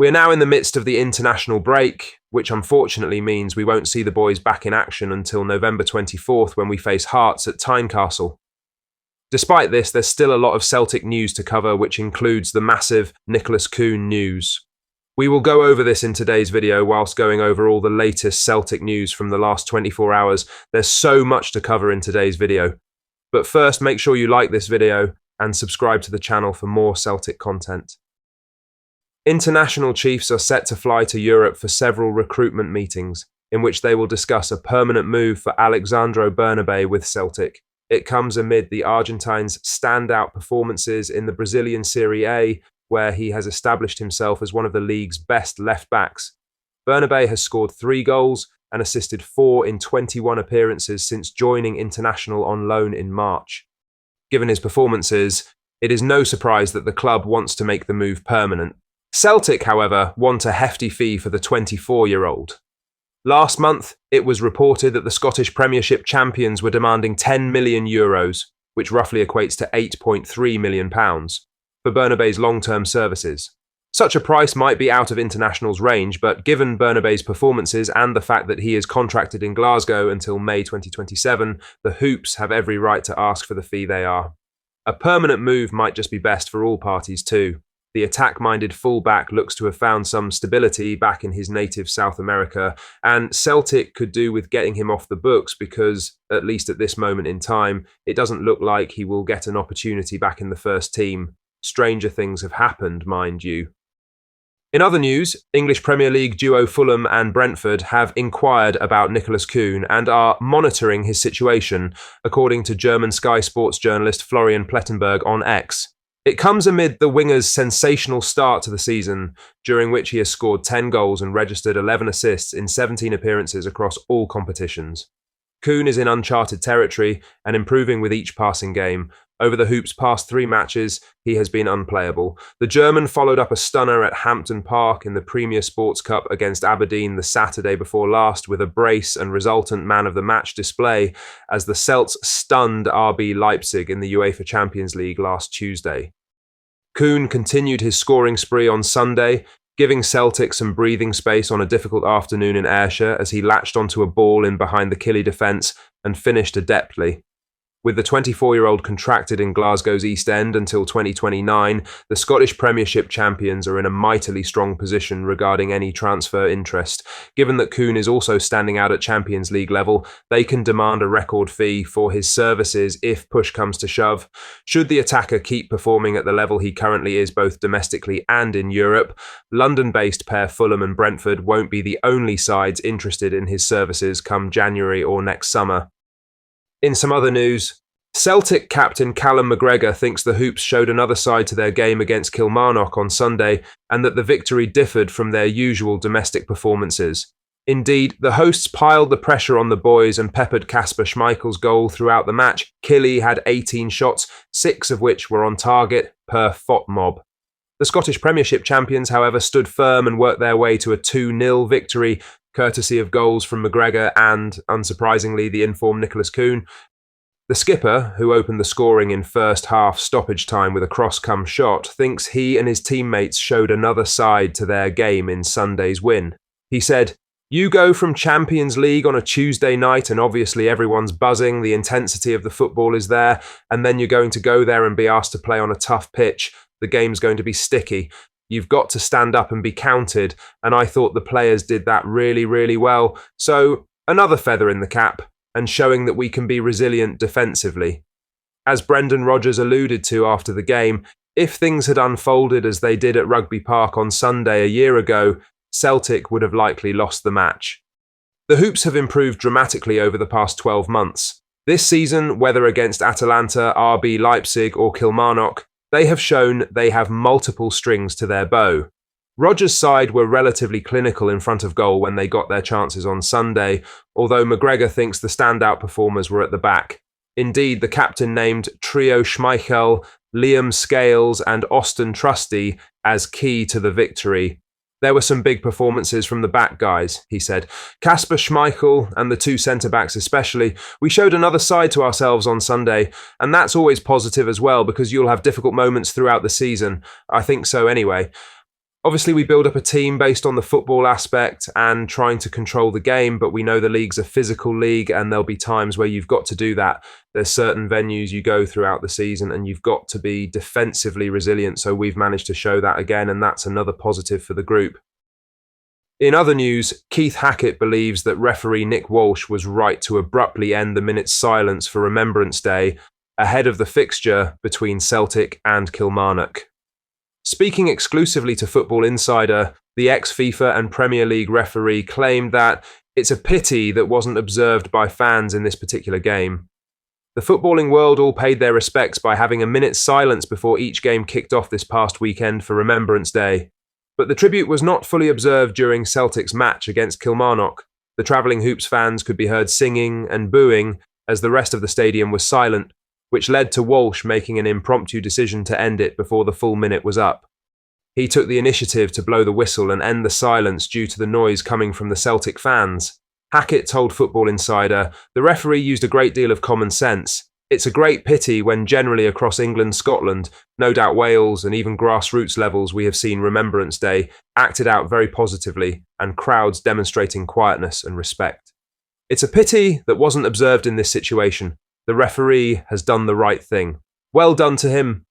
We are now in the midst of the international break, which unfortunately means we won't see the boys back in action until November 24th when we face Hearts at Tynecastle. Despite this, there's still a lot of Celtic news to cover, which includes the massive Nicholas Kuhn news. We will go over this in today's video whilst going over all the latest Celtic news from the last 24 hours. There's so much to cover in today's video. But first, make sure you like this video and subscribe to the channel for more Celtic content. International chiefs are set to fly to Europe for several recruitment meetings, in which they will discuss a permanent move for Alexandro Bernabei with Celtic. It comes amid the Argentine's standout performances in the Brazilian Serie A, where he has established himself as one of the league's best left-backs. Bernabei has scored 3 goals and assisted 4 in 21 appearances since joining International on loan in March. Given his performances, it is no surprise that the club wants to make the move permanent. Celtic, however, want a hefty fee for the 24-year-old. Last month, it was reported that the Scottish Premiership champions were demanding €10 million, which roughly equates to £8.3 million, for Bernabei's long-term services. Such a price might be out of International's range, but given Bernabei's performances and the fact that he is contracted in Glasgow until May 2027, the Hoops have every right to ask for the fee they are. A permanent move might just be best for all parties too. The attack-minded fullback looks to have found some stability back in his native South America, and Celtic could do with getting him off the books because, at least at this moment in time, it doesn't look like he will get an opportunity back in the first team. Stranger things have happened, mind you. In other news, English Premier League duo Fulham and Brentford have inquired about Nicholas Kuhn and are monitoring his situation, according to German Sky Sports journalist Florian Plettenberg on X. It comes amid the winger's sensational start to the season, during which he has scored 10 goals and registered 11 assists in 17 appearances across all competitions. Kuhn is in uncharted territory and improving with each passing game. Over the Hoops' past 3 matches, he has been unplayable. The German followed up a stunner at Hampton Park in the Premier Sports Cup against Aberdeen the Saturday before last with a brace and resultant man-of-the-match display as the Celts stunned RB Leipzig in the UEFA Champions League last Tuesday. Kuhn continued his scoring spree on Sunday, giving Celtic some breathing space on a difficult afternoon in Ayrshire as he latched onto a ball in behind the Killie defence and finished adeptly. With the 24-year-old contracted in Glasgow's East End until 2029, the Scottish Premiership champions are in a mightily strong position regarding any transfer interest. Given that Kuhn is also standing out at Champions League level, they can demand a record fee for his services if push comes to shove. Should the attacker keep performing at the level he currently is both domestically and in Europe, London-based pair Fulham and Brentford won't be the only sides interested in his services come January or next summer. In some other news, Celtic captain Callum McGregor thinks the Hoops showed another side to their game against Kilmarnock on Sunday and that the victory differed from their usual domestic performances. Indeed, the hosts piled the pressure on the boys and peppered Kasper Schmeichel's goal throughout the match. Killie had 18 shots, 6 of which were on target per FOTMob. The Scottish Premiership champions, however, stood firm and worked their way to a 2-0 victory, courtesy of goals from McGregor and, unsurprisingly, the informed Nicholas Kuhn. The skipper, who opened the scoring in first half stoppage time with a cross-come shot, thinks he and his teammates showed another side to their game in Sunday's win. He said, "You go from Champions League on a Tuesday night and obviously everyone's buzzing, the intensity of the football is there, and then you're going to go there and be asked to play on a tough pitch. The game's going to be sticky. You've got to stand up and be counted, and I thought the players did that really, really well. So, another feather in the cap, and showing that we can be resilient defensively." As Brendan Rodgers alluded to after the game, if things had unfolded as they did at Rugby Park on Sunday a year ago, Celtic would have likely lost the match. The Hoops have improved dramatically over the past 12 months. This season, whether against Atalanta, RB Leipzig or Kilmarnock, they have shown they have multiple strings to their bow. Rodgers' side were relatively clinical in front of goal when they got their chances on Sunday, although McGregor thinks the standout performers were at the back. Indeed, the captain named Trio Schmeichel, Liam Scales and Austin Trusty as key to the victory. "There were some big performances from the back guys," he said. "Kasper Schmeichel and the 2 centre-backs especially. We showed another side to ourselves on Sunday, and that's always positive as well because you'll have difficult moments throughout the season. I think so anyway. Obviously, we build up a team based on the football aspect and trying to control the game, but we know the league's a physical league and there'll be times where you've got to do that. There's certain venues you go throughout the season and you've got to be defensively resilient, so we've managed to show that again, and that's another positive for the group. In other news, Keith Hackett believes that referee Nick Walsh was right to abruptly end the minute's silence for Remembrance Day ahead of the fixture between Celtic and Kilmarnock. Speaking exclusively to Football Insider, the ex-FIFA and Premier League referee claimed that it's a pity that wasn't observed by fans in this particular game. The footballing world all paid their respects by having a minute's silence before each game kicked off this past weekend for Remembrance Day. But the tribute was not fully observed during Celtic's match against Kilmarnock. The travelling Hoops fans could be heard singing and booing as the rest of the stadium was silent, which led to Walsh making an impromptu decision to end it before the full minute was up. He took the initiative to blow the whistle and end the silence due to the noise coming from the Celtic fans. Hackett told Football Insider, "The referee used a great deal of common sense. It's a great pity when generally across England, Scotland, no doubt Wales and even grassroots levels we have seen Remembrance Day acted out very positively and crowds demonstrating quietness and respect. It's a pity that wasn't observed in this situation. The referee has done the right thing. Well done to him."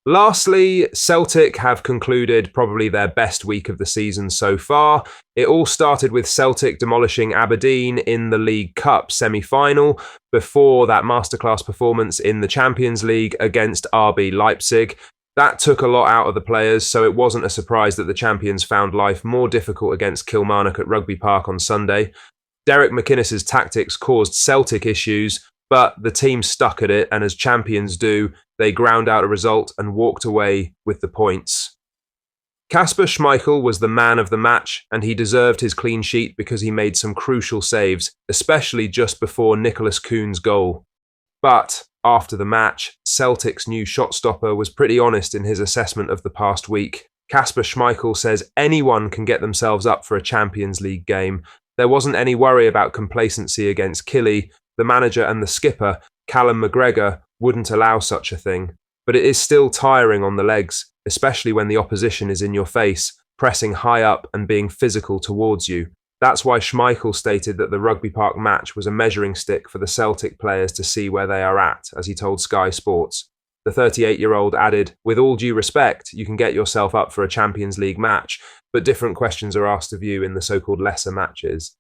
Lastly, Celtic have concluded probably their best week of the season so far. It all started with Celtic demolishing Aberdeen in the League Cup semi-final before that masterclass performance in the Champions League against RB Leipzig. That took a lot out of the players, so it wasn't a surprise that the champions found life more difficult against Kilmarnock at Rugby Park on Sunday. Derek McInnes's tactics caused Celtic issues, but the team stuck at it, and as champions do, they ground out a result and walked away with the points. Kasper Schmeichel was the man of the match, and he deserved his clean sheet because he made some crucial saves, especially just before Nicholas Kuhn's goal. But after the match, Celtic's new shot stopper was pretty honest in his assessment of the past week. Kasper Schmeichel says anyone can get themselves up for a Champions League game. There wasn't any worry about complacency against Killy. The manager and the skipper, Callum McGregor, wouldn't allow such a thing. But it is still tiring on the legs, especially when the opposition is in your face, pressing high up and being physical towards you. That's why Schmeichel stated that the Rugby Park match was a measuring stick for the Celtic players to see where they are at, as he told Sky Sports. The 38-year-old added, "With all due respect, you can get yourself up for a Champions League match, but different questions are asked of you in the so-called lesser matches.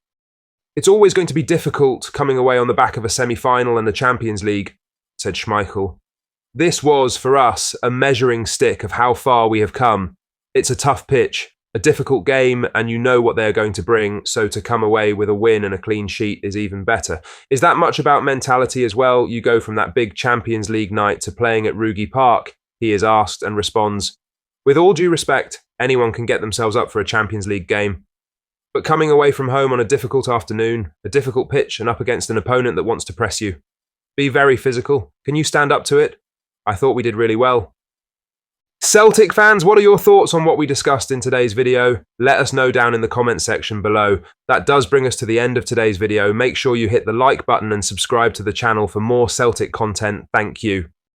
It's always going to be difficult coming away on the back of a semi-final and the Champions League," said Schmeichel. "This was, for us, a measuring stick of how far we have come. It's a tough pitch, a difficult game, and you know what they are going to bring, so to come away with a win and a clean sheet is even better. Is that much about mentality as well? You go from that big Champions League night to playing at Rugby Park," he is asked and responds, "With all due respect, anyone can get themselves up for a Champions League game. But coming away from home on a difficult afternoon, a difficult pitch and up against an opponent that wants to press you. Be very physical. Can you stand up to it? I thought we did really well." Celtic fans, what are your thoughts on what we discussed in today's video? Let us know down in the comment section below. That does bring us to the end of today's video. Make sure you hit the like button and subscribe to the channel for more Celtic content. Thank you.